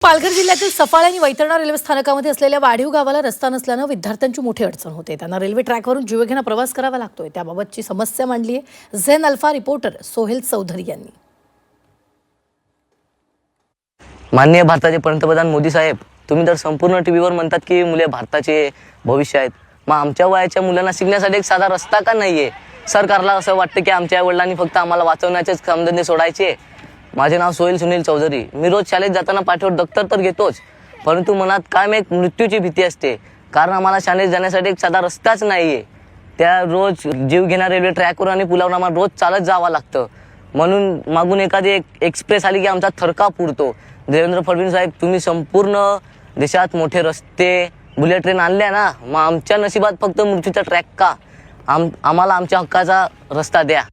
पालघर जिल्ह्यातील सफाळे आणि वैतरणा रेल्वे स्थानकामध्ये असलेल्या वाढीव गावाला रस्ता नसल्यानं विद्यार्थ्यांची मोठी अडचण होते। त्यांना रेल्वे ट्रॅकवरून जीवघेणा प्रवास करावा लागतोय। त्याबाबतची समस्या मांडली आहे झेन अल्फा रिपोर्टर सोहेल चौधरी यांनी। माननीय भारताचे पंतप्रधान मोदी साहेब, तुम्ही तर संपूर्ण टीव्हीवर म्हणतात की मुले भारताचे भविष्य आहेत। मग आमच्या वयाच्या मुलांना शिकण्यासाठी एक साधा रस्ता का नाहीये? सरकारला असं वाटतं की आमच्या वडिलांनी फक्त आम्हाला वाचवण्याचेच कामधंदे सोडायचे। माझे नाव सोहेल सुनील चौधरी। मी रोज शाळेत जाताना पाठीवर दप्तर तर घेतोच, परंतु मनात कायम एक मृत्यूची भीती असते, कारण आम्हाला शाळेत जाण्यासाठी एक साधा रस्ताच नाहीये। त्या रोज जीव घेणाऱ्या रेल्वे ट्रॅकवर आणि पुलावर आम्हाला रोज चालत जावं लागतं। म्हणून मागून एखादी एक्सप्रेस आली की आमचा थरकाप उडतो। देवेंद्र फडणवीस साहेब, तुम्ही संपूर्ण देशात मोठे रस्ते, बुलेट ट्रेन आणल्या ना, मग आमच्या नशिबात फक्त मृत्यूचा ट्रॅक का? आम्हाला आमच्या हक्काचा रस्ता द्या।